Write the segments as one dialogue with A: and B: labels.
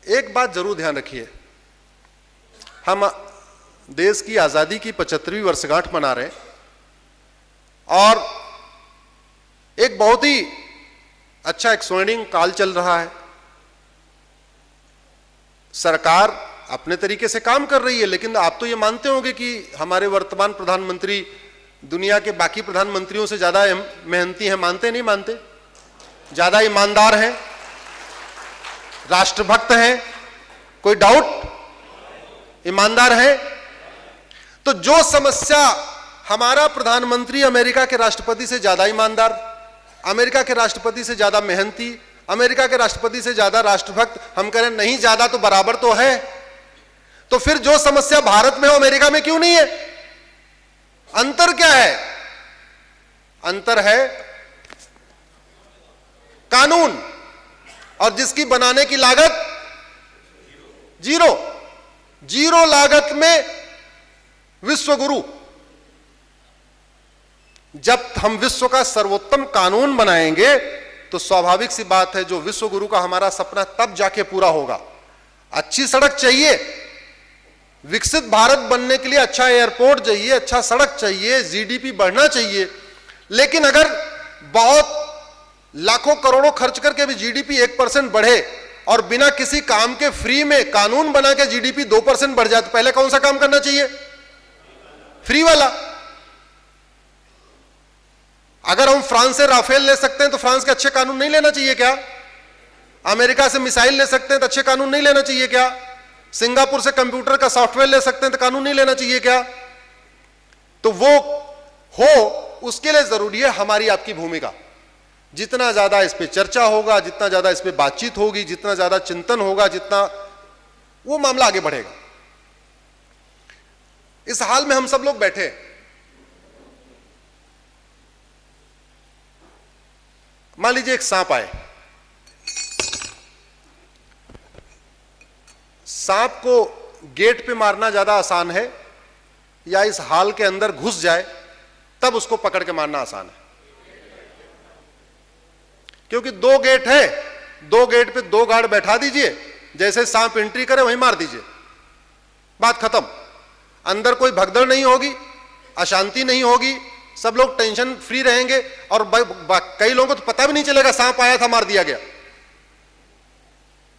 A: एक बात जरूर ध्यान रखिए, हम देश की आजादी की 75वीं वर्षगांठ मना रहे हैं और एक बहुत ही अच्छा एक स्वर्णिम काल चल रहा है। सरकार अपने तरीके से काम कर रही है, लेकिन आप तो ये मानते होंगे कि हमारे वर्तमान प्रधानमंत्री दुनिया के बाकी प्रधानमंत्रियों से ज्यादा मेहनती हैं। मानते नहीं मानते? ज्यादा ईमानदार हैं, राष्ट्रभक्त हैं, कोई डाउट? ईमानदार है। तो जो समस्या हमारा प्रधानमंत्री अमेरिका के राष्ट्रपति से ज्यादा ईमानदार, अमेरिका के राष्ट्रपति से ज्यादा मेहनती, अमेरिका के राष्ट्रपति से ज्यादा राष्ट्रभक्त, हम कह रहे नहीं ज्यादा तो बराबर तो है। तो फिर जो समस्या भारत में हो अमेरिका में क्यों नहीं है? अंतर क्या है? अंतर है कानून, और जिसकी बनाने की लागत जीरो लागत में विश्व गुरु। जब हम विश्व का सर्वोत्तम कानून बनाएंगे तो स्वाभाविक सी बात है जो विश्व गुरु का हमारा सपना तब जाके पूरा होगा। अच्छी सड़क चाहिए, विकसित भारत बनने के लिए अच्छा एयरपोर्ट चाहिए, अच्छा सड़क चाहिए, जीडीपी बढ़ना चाहिए, लेकिन अगर बहुत लाखों करोड़ों खर्च करके भी जीडीपी 1% बढ़े और बिना किसी काम के फ्री में कानून बना के जीडीपी 2% बढ़ जाए तो पहले कौन सा काम करना चाहिए? फ्री वाला। अगर हम फ्रांस से राफेल ले सकते हैं तो फ्रांस के अच्छे कानून नहीं लेना चाहिए क्या? अमेरिका से मिसाइल ले सकते हैं तो अच्छे कानून नहीं लेना चाहिए क्या? सिंगापुर से कंप्यूटर का सॉफ्टवेयर ले सकते हैं तो कानून नहीं लेना चाहिए क्या? तो वो हो, उसके लिए जरूरी है हमारी आपकी भूमिका। जितना ज्यादा इस पे चर्चा होगा, जितना ज्यादा इस पे बातचीत होगी, जितना ज्यादा चिंतन होगा, जितना वो मामला आगे बढ़ेगा। इस हाल में हम सब लोग बैठे, मान लीजिए एक सांप आए, सांप को गेट पे मारना ज्यादा आसान है या इस हाल के अंदर घुस जाए तब उसको पकड़ के मारना आसान है? क्योंकि 2 गेट है, 2 गेट पे 2 गार्ड बैठा दीजिए, जैसे सांप एंट्री करे वहीं मार दीजिए, बात खत्म। अंदर कोई भगदड़ नहीं होगी, अशांति नहीं होगी, सब लोग टेंशन फ्री रहेंगे और कई लोगों को तो पता भी नहीं चलेगा सांप आया था मार दिया गया,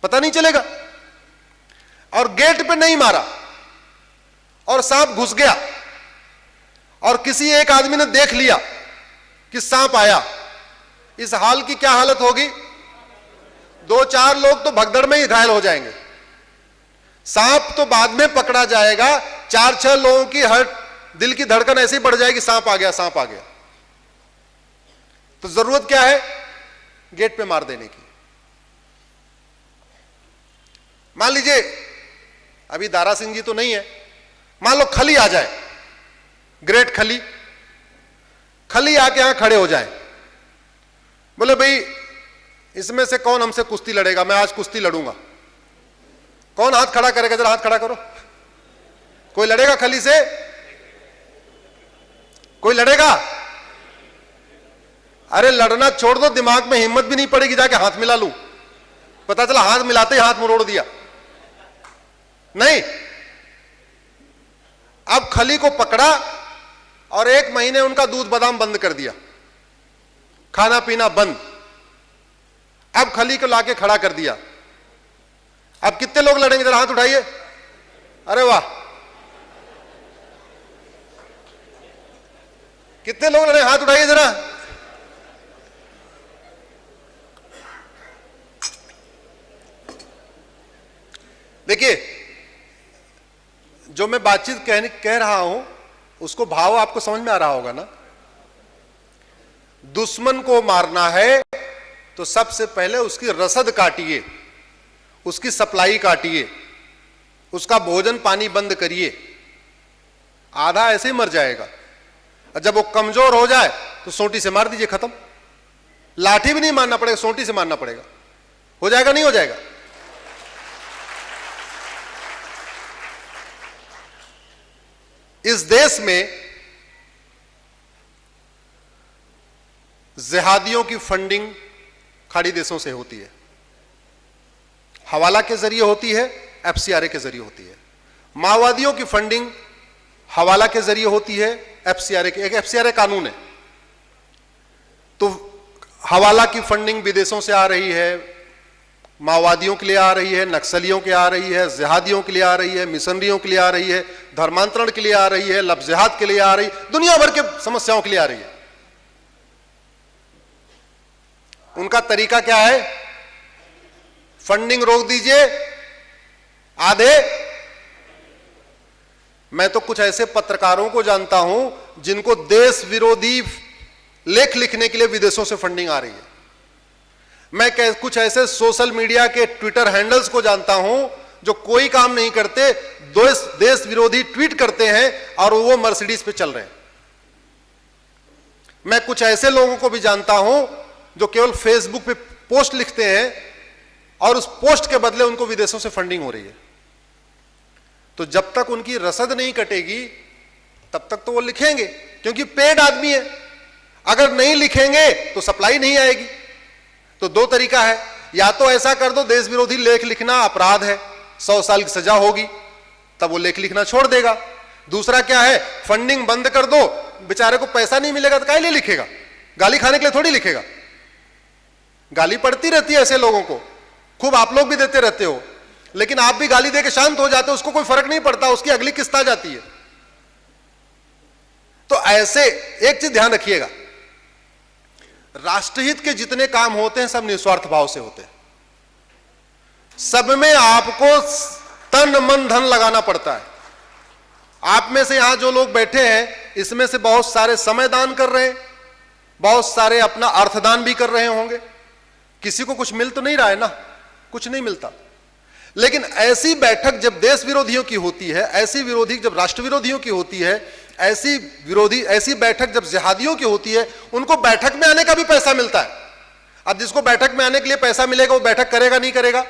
A: पता नहीं चलेगा। और गेट पे नहीं मारा और सांप घुस गया और किसी एक आदमी ने देख लिया कि सांप आया, इस हाल की क्या हालत होगी? 2-4 लोग तो भगदड़ में ही घायल हो जाएंगे। सांप तो बाद में पकड़ा जाएगा, 4-6 लोगों की दिल की धड़कन ऐसे ही बढ़ जाएगी, सांप आ गया, सांप आ गया। तो जरूरत क्या है? गेट पे मार देने की। मान लीजिए अभी दारा सिंह जी तो नहीं है, मान लो खली आ जाए, ग्रेट खली आके यहां खड़े हो जाए, बोले भाई इसमें से कौन हमसे कुश्ती लड़ेगा? मैं आज कुश्ती लड़ूंगा। कौन हाथ खड़ा करेगा? जरा हाथ खड़ा करो। कोई लड़ेगा खली से? कोई लड़ेगा? अरे लड़ना छोड़ दो, दिमाग में हिम्मत भी नहीं पड़ेगी जाके हाथ मिला लूं। पता चला हाथ मिलाते ही हाथ मरोड़ दिया। नहीं, अब खली को पकड़ा और 1 महीने उनका दूध बादाम बंद कर दिया, खाना पीना बंद। अब खली को लाके खड़ा कर दिया। अब कितने लोग लड़ेंगे? जरा हाथ उठाइए। अरे वाह, कितने लोग लड़े? हाथ उठाइए जरा। देखिए, जो मैं बातचीत कह रहा हूं उसको भाव आपको समझ में आ रहा होगा ना। दुश्मन को मारना है तो सबसे पहले उसकी रसद काटिए, उसकी सप्लाई काटिए, उसका भोजन पानी बंद करिए। आधा ऐसे ही मर जाएगा। और जब वो कमजोर हो जाए तो सोटी से मार दीजिए, खत्म। लाठी भी नहीं मारना पड़ेगा, सोटी से मारना पड़ेगा। हो जाएगा? नहीं हो जाएगा? इस देश में जिहादियों की फंडिंग खाड़ी देशों से होती है। हवाला के जरिए होती है, एफसीआरए के जरिए होती है। माओवादियों की फंडिंग हवाला के जरिए होती है, एफसीआरए के, एक एफसीआरए कानून है। तो हवाला की फंडिंग विदेशों से आ रही है, माओवादियों के लिए आ रही है, नक्सलियों के आ रही है, जिहादियों के लिए आ रही है, मिशनरियों के लिए आ रही है, धर्मांतरण के लिए आ रही है, लब जिहाद के लिए आ रही है, दुनिया भर के समस्याओं के लिए आ रही है। उनका तरीका क्या है? फंडिंग रोक दीजिए, आधे। मैं तो कुछ ऐसे पत्रकारों को जानता हूं जिनको देश विरोधी लेख लिखने के लिए विदेशों से फंडिंग आ रही है। मैं कुछ ऐसे सोशल मीडिया के ट्विटर हैंडल्स को जानता हूं जो कोई काम नहीं करते, देश विरोधी ट्वीट करते हैं और वो मर्सिडीज पे चल रहे हैं। मैं कुछ ऐसे लोगों को भी जानता हूं जो केवल फेसबुक पे पोस्ट लिखते हैं और उस पोस्ट के बदले उनको विदेशों से फंडिंग हो रही है। तो जब तक उनकी रसद नहीं कटेगी तब तक तो वो लिखेंगे, क्योंकि पेड आदमी है। अगर नहीं लिखेंगे तो सप्लाई नहीं आएगी। तो दो तरीका है, या तो ऐसा कर दो देश विरोधी लेख लिखना अपराध है, 100 साल की सजा होगी, तब वो लेख लिखना छोड़ देगा। दूसरा क्या है, फंडिंग बंद कर दो, बेचारे को पैसा नहीं मिलेगा तो काहे लिए लिखेगा? गाली खाने के लिए थोड़ी लिखेगा। गाली पड़ती रहती है ऐसे लोगों को, खूब आप लोग भी देते रहते हो, लेकिन आप भी गाली देके शांत हो जाते हो, उसको कोई फर्क नहीं पड़ता, उसकी अगली किस्त आ जाती है। तो ऐसे एक चीज ध्यान रखिएगा, राष्ट्रहित के जितने काम होते हैं सब निस्वार्थ भाव से होते हैं। सब में आपको तन मन धन लगाना पड़ता है। आप में से यहां जो लोग बैठे हैं इसमें से बहुत सारे समय दान कर रहे हैं, बहुत सारे अपना अर्थदान भी कर रहे होंगे। किसी को कुछ मिल तो नहीं रहा है ना, कुछ नहीं मिलता। लेकिन ऐसी बैठक जब देश विरोधियों की होती है, ऐसी विरोधी जब राष्ट्र विरोधियों की होती है, ऐसी बैठक जब जिहादियों की होती है, उनको बैठक में आने का भी पैसा मिलता है। अब जिसको बैठक में आने के लिए पैसा मिलेगा वो बैठक करेगा नहीं करेगा?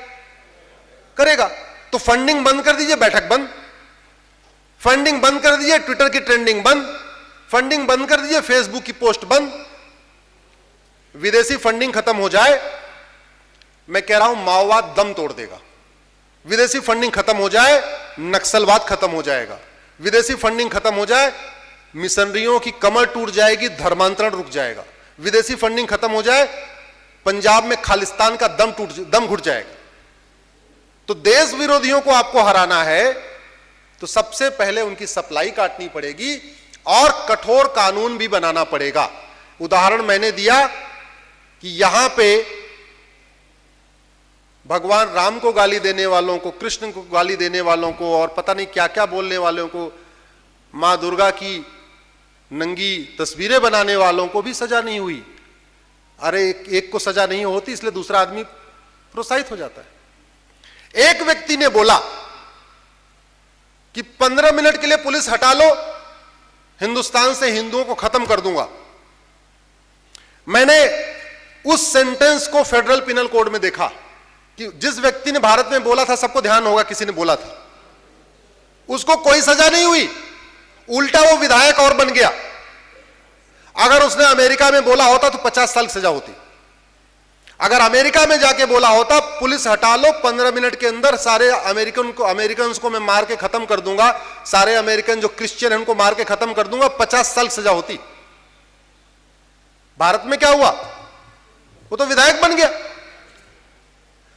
A: करेगा। तो फंडिंग बंद कर दीजिए, बैठक बंद। फंडिंग बंद कर दीजिए, ट्विटर की ट्रेंडिंग बंद। फंडिंग बंद कर दीजिए, फेसबुक की पोस्ट बंद। विदेशी फंडिंग खत्म हो जाए, मैं कह रहा हूं माओवाद दम तोड़ देगा। विदेशी फंडिंग खत्म हो जाए, नक्सलवाद खत्म हो जाएगा। विदेशी फंडिंग खत्म हो जाए, मिशनरियों की कमर टूट जाएगी, धर्मांतरण रुक जाएगा। विदेशी फंडिंग खत्म हो जाए, पंजाब में खालिस्तान का दम घुट जाएगा। तो देश विरोधियों को आपको हराना है तो सबसे पहले उनकी सप्लाई काटनी पड़ेगी और कठोर कानून भी बनाना पड़ेगा। उदाहरण मैंने दिया कि यहां पे भगवान राम को गाली देने वालों को, कृष्ण को गाली देने वालों को और पता नहीं क्या क्या बोलने वालों को, मां दुर्गा की नंगी तस्वीरें बनाने वालों को भी सजा नहीं हुई। अरे एक को सजा नहीं होती इसलिए दूसरा आदमी प्रोत्साहित हो जाता है। एक व्यक्ति ने बोला कि 15 मिनट के लिए पुलिस हटा लो, हिंदुस्तान से हिंदुओं को खत्म कर दूंगा। मैंने उस सेंटेंस को फेडरल पिनल कोड में देखा कि जिस व्यक्ति ने भारत में बोला था, सबको ध्यान होगा किसी ने बोला था, उसको कोई सजा नहीं हुई, उल्टा वो विधायक और बन गया। अगर उसने अमेरिका में बोला होता तो 50 साल की सजा होती। अगर अमेरिका में जाके बोला होता पुलिस हटा लो, 15 मिनट के अंदर सारे अमेरिकन को मैं मार के खत्म कर दूंगा, सारे अमेरिकन जो क्रिश्चियन हैं उनको मार के खत्म कर दूंगा, 50 साल सजा होती। भारत में क्या हुआ? वो तो विधायक बन गया।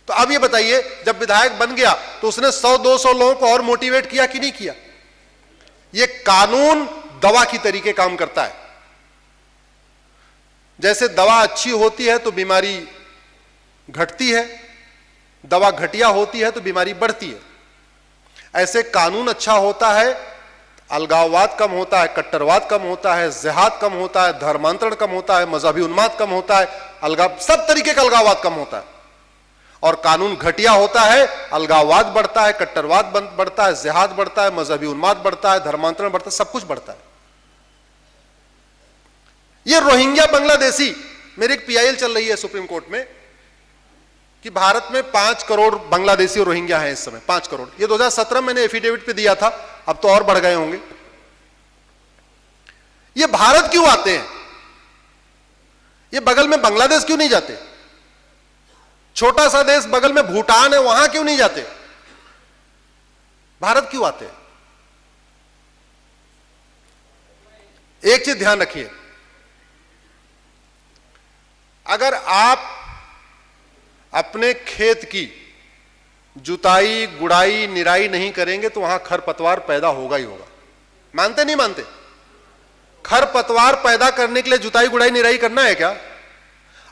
A: तो अब ये बताइए, जब विधायक बन गया तो उसने 100-200 लोगों को और मोटिवेट किया कि नहीं किया? ये कानून दवा की तरीके काम करता है। जैसे दवा अच्छी होती है तो बीमारी घटती है, दवा घटिया होती है तो बीमारी बढ़ती है। ऐसे कानून अच्छा होता है, अलगाववाद कम होता है, कट्टरवाद कम होता है, जिहाद कम होता है, धर्मांतरण कम होता है, मजहबी उन्माद कम होता है, सब तरीके का अलगाववाद कम होता है। और कानून घटिया होता है, अलगाववाद बढ़ता है, कट्टरवाद बढ़ता है, जिहाद बढ़ता है, मजहबी उन्माद बढ़ता है, धर्मांतरण बढ़ता है, सब कुछ बढ़ता है। ये रोहिंग्या बांग्लादेशी, मेरी एक पीआईएल चल रही है सुप्रीम कोर्ट में कि भारत में 5 करोड़ बांग्लादेशी और रोहिंग्या हैं इस समय, 5 करोड़। ये 2017 मैंने एफिडेविट पे दिया था, अब तो और बढ़ गए होंगे। ये भारत क्यों आते हैं? ये बगल में बांग्लादेश क्यों नहीं जाते? छोटा सा देश बगल में भूटान है, वहां क्यों नहीं जाते, भारत क्यों आते? एक चीज ध्यान रखिए, अगर आप अपने खेत की जुताई, गुड़ाई, निराई नहीं करेंगे तो वहां खरपतवार पैदा होगा ही होगा। मानते नहीं मानते? खरपतवार पैदा करने के लिए जुताई, गुड़ाई, निराई करना है क्या?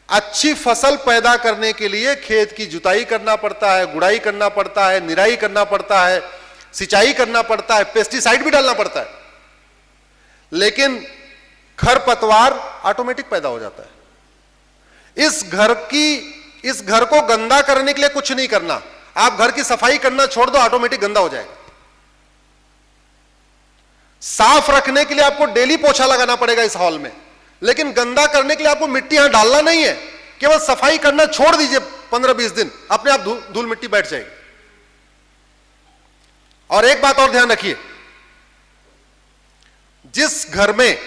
A: अच्छी फसल पैदा करने के लिए खेत की जुताई करना पड़ता है, गुड़ाई करना पड़ता है, निराई करना पड़ता है, सिंचाई करना पड़ता है, पेस्टिसाइड भी डालना पड़ता है, लेकिन खरपतवार ऑटोमेटिक पैदा हो जाता है। इस घर को गंदा करने के लिए कुछ नहीं करना, आप घर की सफाई करना छोड़ दो, ऑटोमेटिक गंदा हो जाएगा। साफ रखने के लिए आपको डेली पोछा लगाना पड़ेगा इस हॉल में, लेकिन गंदा करने के लिए आपको मिट्टी यहां डालना नहीं है, केवल सफाई करना छोड़ दीजिए 15-20 दिन, अपने आप धूल मिट्टी बैठ जाएगी। और एक बात और ध्यान रखिए, जिस घर में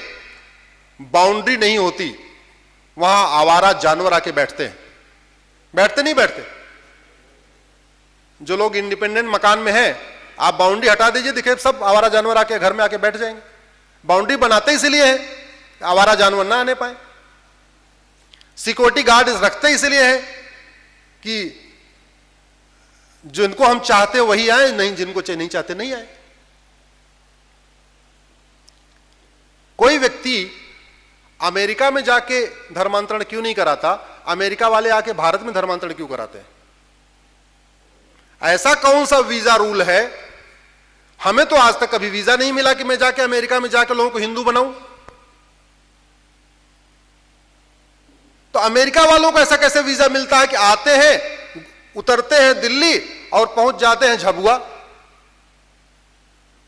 A: बाउंड्री नहीं होती वहां आवारा जानवर आके बैठते हैं। बैठते नहीं बैठते? जो लोग इंडिपेंडेंट मकान में हैं, आप बाउंड्री हटा दीजिए, दिखे सब आवारा जानवर आके घर में आके बैठ जाएंगे। बाउंड्री बनाते इसलिए है आवारा जानवर ना आने पाए, सिक्योरिटी गार्ड रखते इसलिए है कि जिनको हम चाहते वही आए, नहीं जिनको नहीं चाहते नहीं आए। कोई व्यक्ति अमेरिका में जाके धर्मांतरण क्यों नहीं कराता, अमेरिका वाले आके भारत में धर्मांतरण क्यों कराते हैं? ऐसा कौन सा वीजा रूल है? हमें तो आज तक कभी वीजा नहीं मिला कि मैं जाके अमेरिका में जाकर लोगों को हिंदू बनाऊं। तो अमेरिका वालों को ऐसा कैसे वीजा मिलता है कि आते हैं, उतरते हैं दिल्ली और पहुंच जाते हैं झबुआ,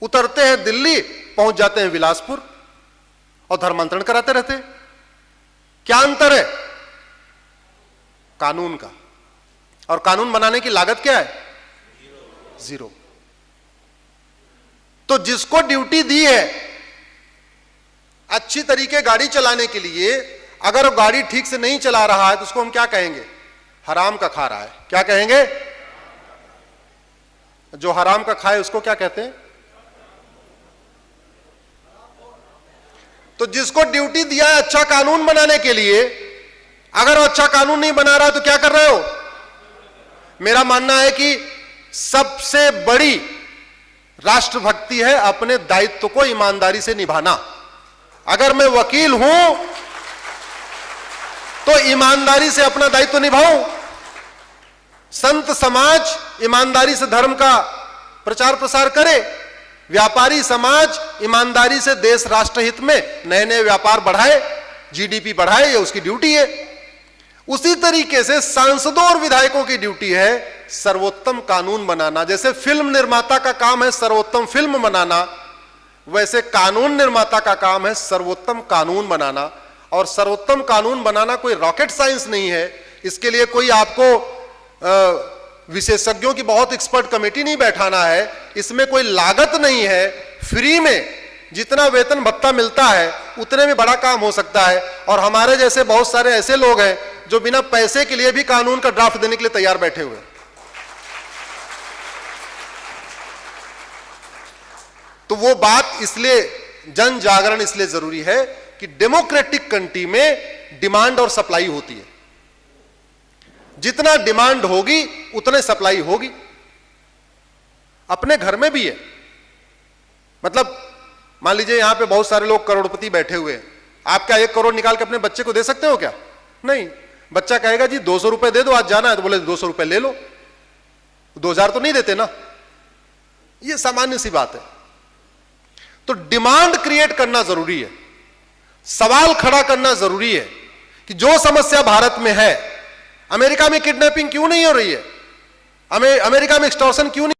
A: उतरते हैं दिल्ली पहुंच जाते हैं बिलासपुर और धर्मांतरण कराते रहते हैं? क्या अंतर है? कानून का। और कानून बनाने की लागत क्या है? 0। तो जिसको ड्यूटी दी है अच्छी तरीके गाड़ी चलाने के लिए, अगर वो गाड़ी ठीक से नहीं चला रहा है तो उसको हम क्या कहेंगे? हराम का खा रहा है। क्या कहेंगे? जो हराम का खाए उसको क्या कहते हैं? तो जिसको ड्यूटी दिया है अच्छा कानून बनाने के लिए, अगर वो अच्छा कानून नहीं बना रहा है तो क्या कर रहे हो? मेरा मानना है कि सबसे बड़ी राष्ट्रभक्ति है अपने दायित्व को ईमानदारी से निभाना। अगर मैं वकील हूं तो ईमानदारी से अपना दायित्व निभाऊं। संत समाज ईमानदारी से धर्म का प्रचार प्रसार करे, व्यापारी समाज ईमानदारी से देश राष्ट्र हित में नए नए व्यापार बढ़ाए, जीडीपी बढ़ाए, ये उसकी ड्यूटी है। उसी तरीके से सांसदों और विधायकों की ड्यूटी है सर्वोत्तम कानून बनाना। जैसे फिल्म निर्माता का काम है सर्वोत्तम फिल्म बनाना, वैसे कानून निर्माता का काम है सर्वोत्तम कानून बनाना। और सर्वोत्तम कानून बनाना कोई रॉकेट साइंस नहीं है। इसके लिए कोई आपको विशेषज्ञों की बहुत एक्सपर्ट कमेटी नहीं बैठाना है, इसमें कोई लागत नहीं है। फ्री में जितना वेतन भत्ता मिलता है उतने में बड़ा काम हो सकता है। और हमारे जैसे बहुत सारे ऐसे लोग हैं जो बिना पैसे के लिए भी कानून का ड्राफ्ट देने के लिए तैयार बैठे हुए हैं। तो वो बात इसलिए जन जागरण इसलिए जरूरी है कि डेमोक्रेटिक कंट्री में डिमांड और सप्लाई होती है। जितना डिमांड होगी उतने सप्लाई होगी। अपने घर में भी है। मतलब मान लीजिए यहां पे बहुत सारे लोग करोड़पति बैठे हुए हैं, आप क्या 1 करोड़ निकाल के अपने बच्चे को दे सकते हो क्या? नहीं। बच्चा कहेगा जी 200 रुपए दे दो, आज जाना है, तो बोले 200 रुपए ले लो। 2000 तो नहीं देते ना, ये सामान्य सी बात है। तो डिमांड क्रिएट करना जरूरी है, सवाल खड़ा करना जरूरी है कि जो समस्या भारत में है, अमेरिका में किडनैपिंग क्यों नहीं हो रही है, अमेरिका में एक्सटॉर्शन क्यों नहीं